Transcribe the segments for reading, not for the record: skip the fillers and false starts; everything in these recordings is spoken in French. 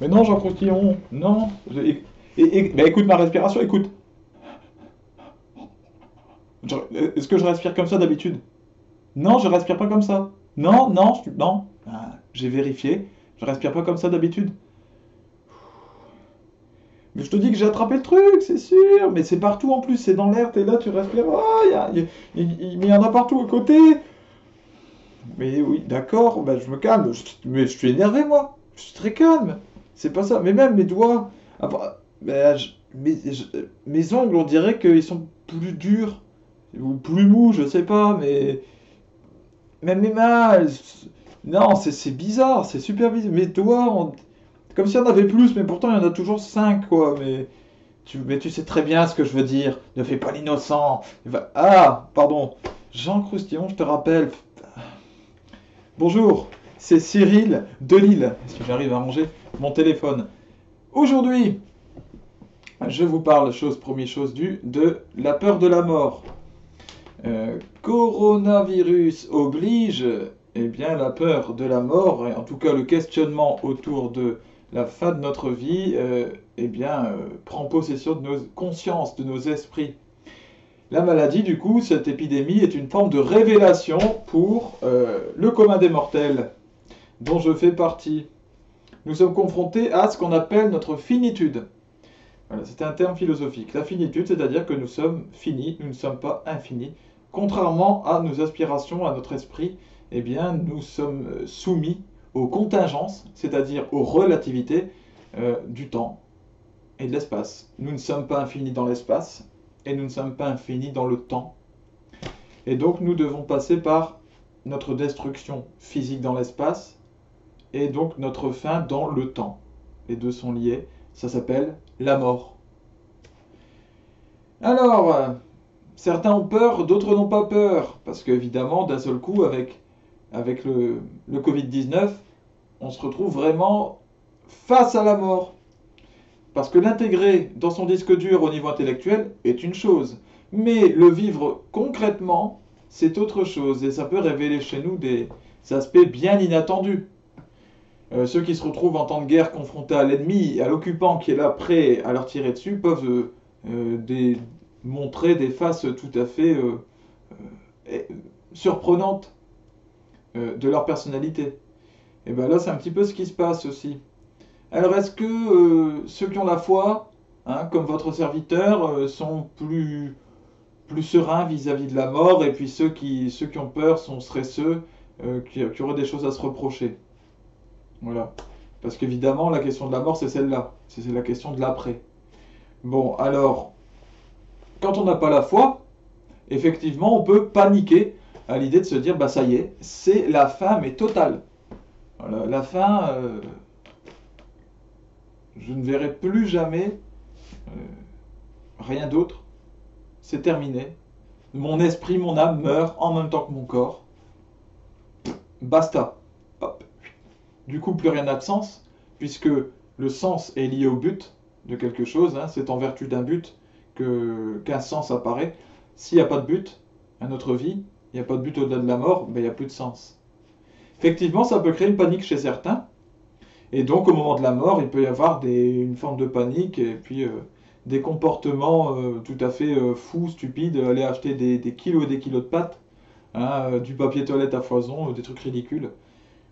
Mais non, Jean Croustillon, non. Bah, écoute ma respiration, écoute. Est-ce que je respire comme ça d'habitude? Non, je respire pas comme ça. Non, non, non. Ah, j'ai vérifié. Je respire pas comme ça d'habitude. Mais je te dis que j'ai attrapé le truc, c'est sûr. Mais c'est partout en plus, c'est dans l'air. T'es là, tu respires. Oh, mais il y en a partout à côté. Mais oui, d'accord, bah, je me calme. Mais je suis énervé, moi. Je suis très calme. C'est pas ça. Mais même mes doigts. Bah, mes ongles, on dirait qu'ils sont plus durs. Ou plus mous, je sais pas. Mais même mes mains. Non, c'est bizarre. C'est super bizarre. Mes doigts, comme s'il y en avait plus. Mais pourtant, il y en a toujours 5 quoi. Mais tu sais très bien ce que je veux dire. Ne fais pas l'innocent. Ah, pardon. Jean Croustillon, je te rappelle. Bonjour, c'est Cyril de Lille, si j'arrive à ranger mon téléphone. Aujourd'hui, je vous parle, chose promis, chose due, de la peur de la mort. Coronavirus oblige, eh bien la peur de la mort, et en tout cas le questionnement autour de la fin de notre vie, prend possession de nos consciences, de nos esprits. La maladie, du coup, cette épidémie est une forme de révélation pour le commun des mortels, dont je fais partie. Nous sommes confrontés à ce qu'on appelle notre finitude. Voilà, c'est un terme philosophique. La finitude, c'est-à-dire que nous sommes finis, nous ne sommes pas infinis. Contrairement à nos aspirations, à notre esprit, eh bien, nous sommes soumis aux contingences, c'est-à-dire aux relativités du temps et de l'espace. Nous ne sommes pas infinis dans l'espace et nous ne sommes pas infinis dans le temps. Et donc, nous devons passer par notre destruction physique dans l'espace et donc notre fin dans le temps. Les deux sont liés, ça s'appelle la mort. Alors, certains ont peur, d'autres n'ont pas peur, parce qu'évidemment, d'un seul coup, avec le Covid-19, on se retrouve vraiment face à la mort. Parce que l'intégrer dans son disque dur au niveau intellectuel est une chose, mais le vivre concrètement, c'est autre chose, et ça peut révéler chez nous des aspects bien inattendus. Ceux qui se retrouvent en temps de guerre confrontés à l'ennemi, à l'occupant qui est là prêt à leur tirer dessus, peuvent montrer des faces tout à fait surprenantes de leur personnalité. Et bien là, c'est un petit peu ce qui se passe aussi. Alors, est-ce que ceux qui ont la foi, hein, comme votre serviteur, sont plus sereins vis-à-vis de la mort, et puis ceux qui ont peur seraient ceux qui auraient des choses à se reprocher? Voilà. Parce qu'évidemment, la question de la mort, c'est celle-là. C'est la question de l'après. Bon, alors, quand on n'a pas la foi, effectivement, on peut paniquer à l'idée de se dire, bah ça y est, c'est la fin, mais totale. Voilà, la fin, je ne verrai plus jamais rien d'autre. C'est terminé. Mon esprit, mon âme meurt en même temps que mon corps. Basta. Hop. Du coup, plus rien n'a de sens, puisque le sens est lié au but de quelque chose, hein. C'est en vertu d'un but qu'un sens apparaît. S'il n'y a pas de but à notre vie, il n'y a pas de but au-delà de la mort, ben, il n'y a plus de sens. Effectivement, ça peut créer une panique chez certains, et donc au moment de la mort, il peut y avoir une forme de panique, et puis des comportements tout à fait fous, stupides, aller acheter des kilos et des kilos de pâtes, hein, du papier toilette à foison, des trucs ridicules.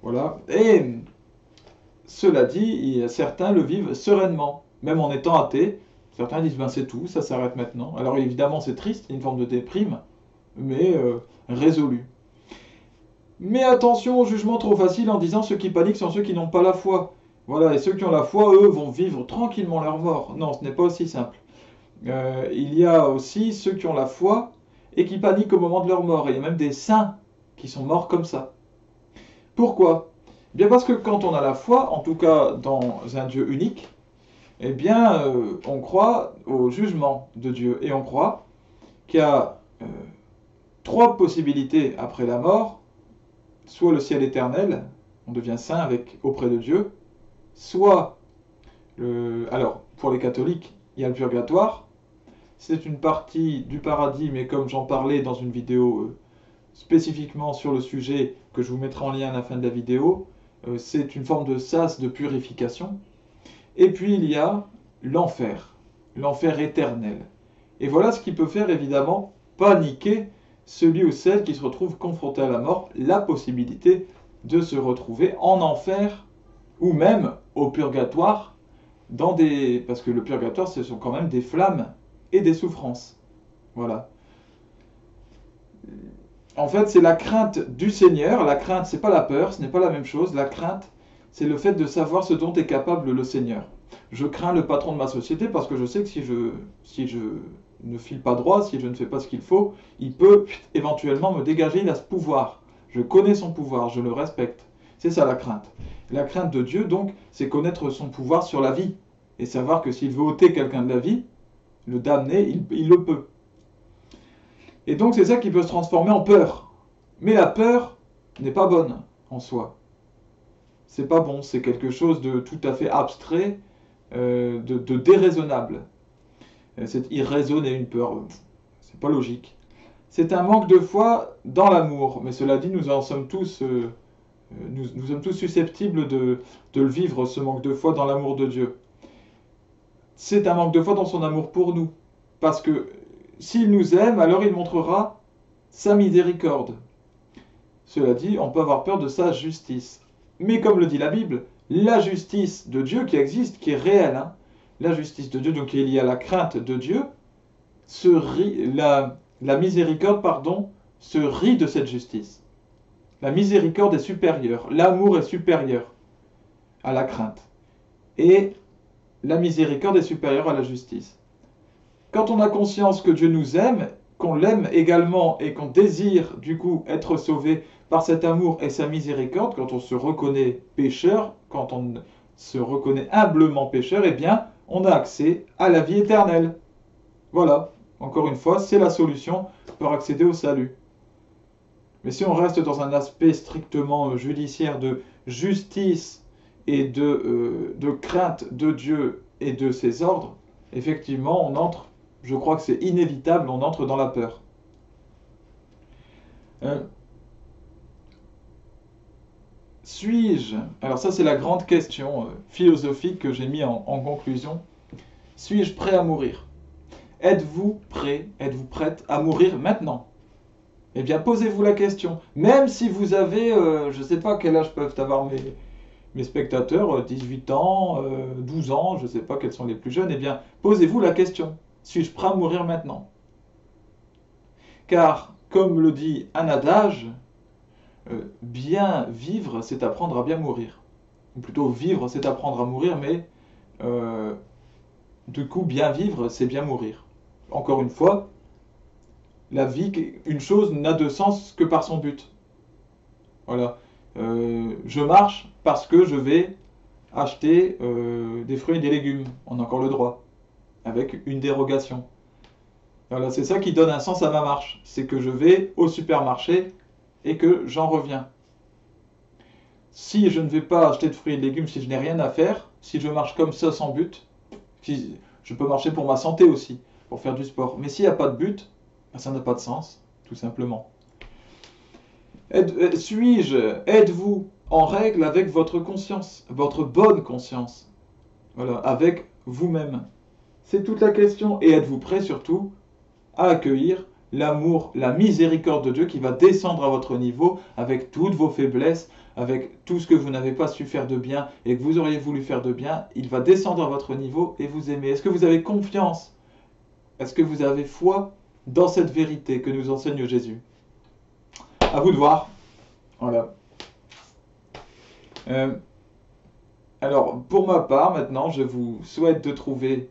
Voilà. Et cela dit, certains le vivent sereinement, même en étant athées. Certains disent ben c'est tout, ça s'arrête maintenant. Alors évidemment c'est triste, une forme de déprime, mais résolue. Mais attention au jugement trop facile en disant ceux qui paniquent sont ceux qui n'ont pas la foi. Voilà, et ceux qui ont la foi, eux, vont vivre tranquillement leur mort. Non, ce n'est pas aussi simple. Il y a aussi ceux qui ont la foi et qui paniquent au moment de leur mort. Et il y a même des saints qui sont morts comme ça. Pourquoi? Bien parce que quand on a la foi, en tout cas dans un Dieu unique, eh bien on croit au jugement de Dieu. Et on croit qu'il y a trois possibilités après la mort, soit le ciel éternel, on devient saint auprès de Dieu, soit, alors pour les catholiques, il y a le purgatoire, c'est une partie du paradis, mais comme j'en parlais dans une vidéo spécifiquement sur le sujet, que je vous mettrai en lien à la fin de la vidéo, c'est une forme de sas de purification. Et puis il y a l'enfer éternel. Et voilà ce qui peut faire évidemment paniquer celui ou celle qui se retrouve confronté à la mort, la possibilité de se retrouver en enfer ou même au purgatoire, parce que le purgatoire, ce sont quand même des flammes et des souffrances. Voilà. En fait, c'est la crainte du Seigneur. La crainte, c'est pas la peur, ce n'est pas la même chose. La crainte, c'est le fait de savoir ce dont est capable le Seigneur. Je crains le patron de ma société parce que je sais que si je ne file pas droit, si je ne fais pas ce qu'il faut, il peut éventuellement me dégager. Il a ce pouvoir. Je connais son pouvoir, je le respecte. C'est ça la crainte. La crainte de Dieu, donc, c'est connaître son pouvoir sur la vie. Et savoir que s'il veut ôter quelqu'un de la vie, le damner, il le peut. Et donc c'est ça qui peut se transformer en peur. Mais la peur n'est pas bonne en soi. C'est pas bon, c'est quelque chose de tout à fait abstrait, de déraisonnable. C'est irraisonner une peur, c'est pas logique. C'est un manque de foi dans l'amour. Mais cela dit, nous sommes tous susceptibles de le vivre, ce manque de foi dans l'amour de Dieu. C'est un manque de foi dans son amour pour nous. Parce que s'il nous aime, alors il montrera sa miséricorde. Cela dit, on peut avoir peur de sa justice. Mais comme le dit la Bible, la justice de Dieu qui existe, qui est réelle, hein, la justice de Dieu, donc qui est liée à la crainte de Dieu, la miséricorde, se rit de cette justice. La miséricorde est supérieure, l'amour est supérieur à la crainte. Et la miséricorde est supérieure à la justice. Quand on a conscience que Dieu nous aime, qu'on l'aime également et qu'on désire du coup être sauvé par cet amour et sa miséricorde, quand on se reconnaît pécheur, quand on se reconnaît humblement pécheur, eh bien, on a accès à la vie éternelle. Voilà, encore une fois, c'est la solution pour accéder au salut. Mais si on reste dans un aspect strictement judiciaire de justice et de crainte de Dieu et de ses ordres, effectivement, on entre, je crois que c'est inévitable, on entre dans la peur. Suis-je, alors ça c'est la grande question philosophique que j'ai mis en conclusion, suis-je prêt à mourir? Êtes-vous prêt, êtes-vous prête à mourir maintenant? Eh bien posez-vous la question, même si vous avez, je ne sais pas quel âge peuvent avoir mes spectateurs, 18 ans, 12 ans, je ne sais pas quels sont les plus jeunes, eh bien posez-vous la question, suis-je prêt à mourir maintenant? Car, comme le dit un adage, bien vivre, c'est apprendre à bien mourir. Ou plutôt, vivre, c'est apprendre à mourir, mais du coup, bien vivre, c'est bien mourir. Encore une fois, la vie, une chose n'a de sens que par son but. Voilà. Je marche parce que je vais acheter des fruits et des légumes. On a encore le droit, avec une dérogation. Voilà, c'est ça qui donne un sens à ma marche. C'est que je vais au supermarché et que j'en reviens. Si je ne vais pas acheter de fruits et de légumes, si je n'ai rien à faire, si je marche comme ça sans but, je peux marcher pour ma santé aussi, pour faire du sport. Mais s'il n'y a pas de but, ça n'a pas de sens, tout simplement. Êtes-vous en règle avec votre conscience, votre bonne conscience? Voilà, avec vous-même. C'est toute la question. Et êtes-vous prêt surtout à accueillir l'amour, la miséricorde de Dieu qui va descendre à votre niveau avec toutes vos faiblesses, avec tout ce que vous n'avez pas su faire de bien et que vous auriez voulu faire de bien, il va descendre à votre niveau et vous aimer. Est-ce que vous avez confiance? Est-ce que vous avez foi dans cette vérité que nous enseigne Jésus? À vous de voir. Voilà. Alors, pour ma part, maintenant, je vous souhaite de trouver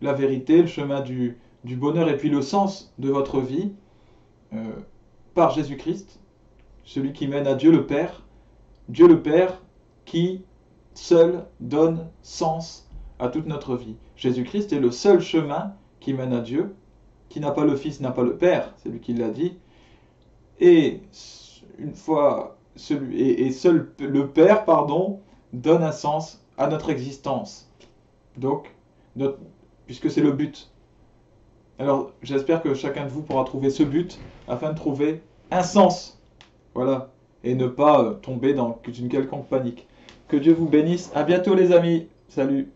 la vérité, le chemin du bonheur et puis le sens de votre vie par Jésus-Christ, celui qui mène à Dieu le Père qui seul donne sens à toute notre vie. Jésus-Christ est le seul chemin qui mène à Dieu, qui n'a pas le Fils, n'a pas le Père, c'est lui qui l'a dit, et une fois seul le Père, donne un sens à notre existence. Donc, puisque c'est le but. Alors, j'espère que chacun de vous pourra trouver ce but afin de trouver un sens. Voilà. Et ne pas tomber dans une quelconque panique. Que Dieu vous bénisse. À bientôt les amis. Salut.